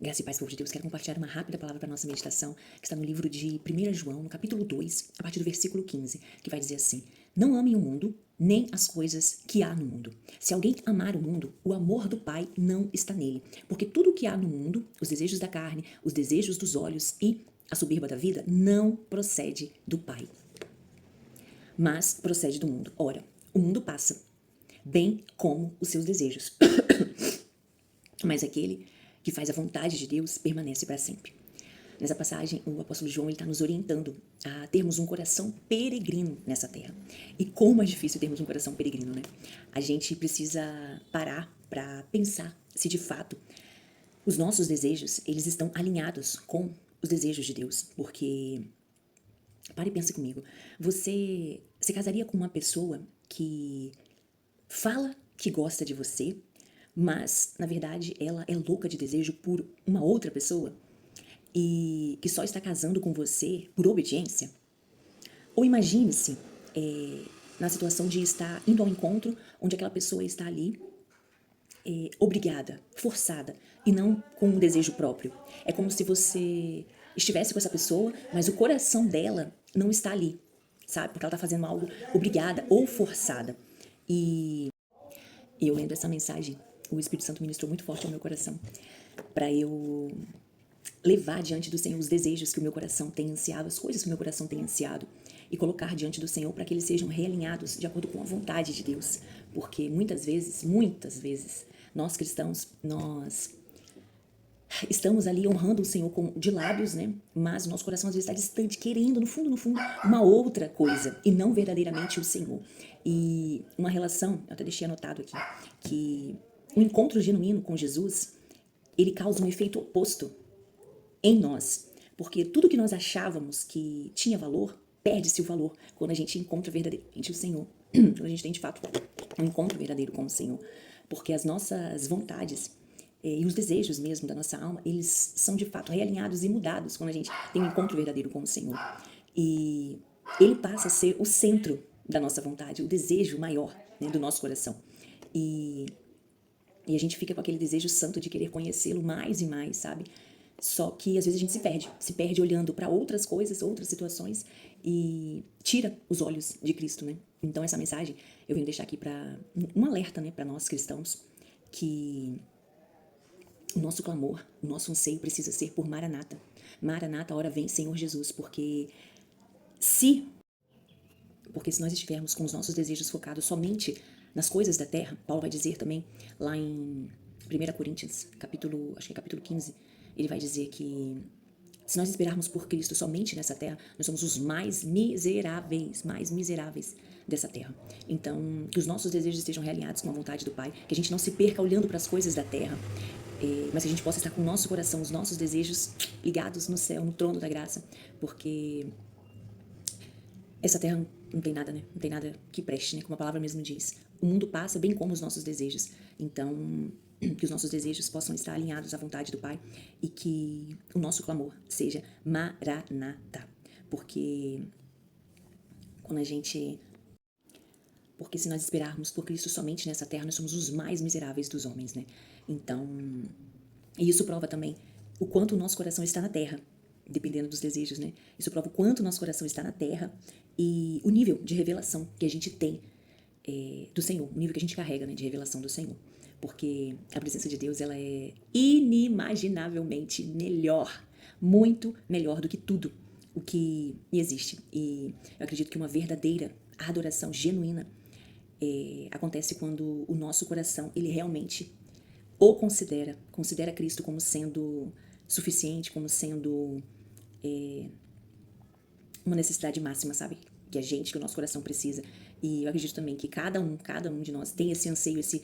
Graça e paz, povo de Deus, quero compartilhar uma rápida palavra para a nossa meditação, que está no livro de 1 João, no capítulo 2, a partir do versículo 15, que vai dizer assim: Não amem o mundo, nem as coisas que há no mundo. Se alguém amar o mundo, o amor do Pai não está nele. Porque tudo o que há no mundo, os desejos da carne, os desejos dos olhos e a soberba da vida, não procede do Pai, mas procede do mundo. Ora, o mundo passa, bem como os seus desejos. Mas aquele que faz a vontade de Deus permanece para sempre. Nessa passagem, o apóstolo João está nos orientando a termos um coração peregrino nessa terra. E como é difícil termos um coração peregrino, né? A gente precisa parar para pensar se de fato os nossos desejos, eles estão alinhados com os desejos de Deus. Porque, pare e pense comigo, você se casaria com uma pessoa que fala que gosta de você, mas, na verdade, ela é louca de desejo por uma outra pessoa e que só está casando com você por obediência? Ou imagine-se na situação de estar indo ao encontro onde aquela pessoa está ali obrigada, forçada, e não com um desejo próprio. É como se você estivesse com essa pessoa, mas o coração dela não está ali, sabe? Porque ela está fazendo algo obrigada ou forçada. E eu lendo essa mensagem, o Espírito Santo ministrou muito forte ao meu coração, para eu levar diante do Senhor os desejos que o meu coração tem ansiado, as coisas que o meu coração tem ansiado, e colocar diante do Senhor para que eles sejam realinhados de acordo com a vontade de Deus. Porque muitas vezes, nós cristãos, nós estamos ali honrando o Senhor de lábios, né? Mas o nosso coração às vezes está distante, querendo, no fundo, uma outra coisa, e não verdadeiramente o Senhor. E uma relação, eu até deixei anotado aqui, que o encontro genuíno com Jesus, ele causa um efeito oposto em nós. Porque tudo que nós achávamos que tinha valor, perde-se o valor quando a gente encontra verdadeiramente o Senhor. Quando a gente tem, de fato, um encontro verdadeiro com o Senhor. Porque as nossas vontades e os desejos mesmo da nossa alma, eles são de fato realinhados e mudados quando a gente tem um encontro verdadeiro com o Senhor. E ele passa a ser o centro da nossa vontade, o desejo maior, né, do nosso coração. E a gente fica com aquele desejo santo de querer conhecê-lo mais e mais, sabe? Só que às vezes a gente se perde olhando para outras coisas, outras situações e tira os olhos de Cristo, né? Então essa mensagem eu venho deixar aqui para um alerta, né, para nós cristãos, que o nosso clamor, o nosso anseio precisa ser por Maranata. Maranata, hora vem, Senhor Jesus, se se nós estivermos com os nossos desejos focados somente nas coisas da terra, Paulo vai dizer também lá em 1 Coríntios, acho que é capítulo 15, ele vai dizer que se nós esperarmos por Cristo somente nessa terra, nós somos os mais miseráveis dessa terra. Então, que os nossos desejos estejam realinhados com a vontade do Pai, que a gente não se perca olhando para as coisas da terra, mas que a gente possa estar com o nosso coração, os nossos desejos ligados no céu, no trono da graça, porque essa terra não tem nada, né? Não tem nada que preste, né? Como a palavra mesmo diz. O mundo passa bem como os nossos desejos. Então, que os nossos desejos possam estar alinhados à vontade do Pai e que o nosso clamor seja Maranata. Porque se nós esperarmos por Cristo somente nessa terra, nós somos os mais miseráveis dos homens, né? Então, e isso prova também o quanto o nosso coração está na terra, dependendo dos desejos, né? Isso prova o quanto o nosso coração está na terra e o nível de revelação que a gente tem do Senhor, o nível que a gente carrega, né, de revelação do Senhor. Porque a presença de Deus, ela é inimaginavelmente melhor, muito melhor do que tudo o que existe. E eu acredito que uma verdadeira adoração genuína acontece quando o nosso coração, ele realmente considera Cristo como sendo suficiente, como sendo uma necessidade máxima, sabe? Que o nosso coração precisa. E eu acredito também que cada um de nós tem esse anseio, esse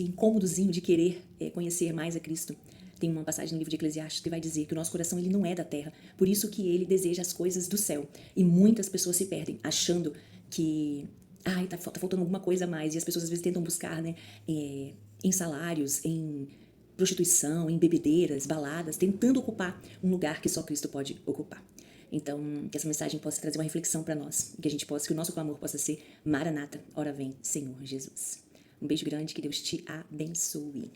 incômodozinho de querer conhecer mais a Cristo. Tem uma passagem no livro de Eclesiastes que vai dizer que o nosso coração, ele não é da terra, por isso que ele deseja as coisas do céu. E muitas pessoas se perdem achando que tá faltando alguma coisa a mais, e as pessoas às vezes tentam buscar, né, em salários, em prostituição, em bebedeiras, baladas, tentando ocupar um lugar que só Cristo pode ocupar. Então, que essa mensagem possa trazer uma reflexão para nós, que o nosso clamor possa ser Maranata, ora vem, Senhor Jesus. Um beijo grande, que Deus te abençoe.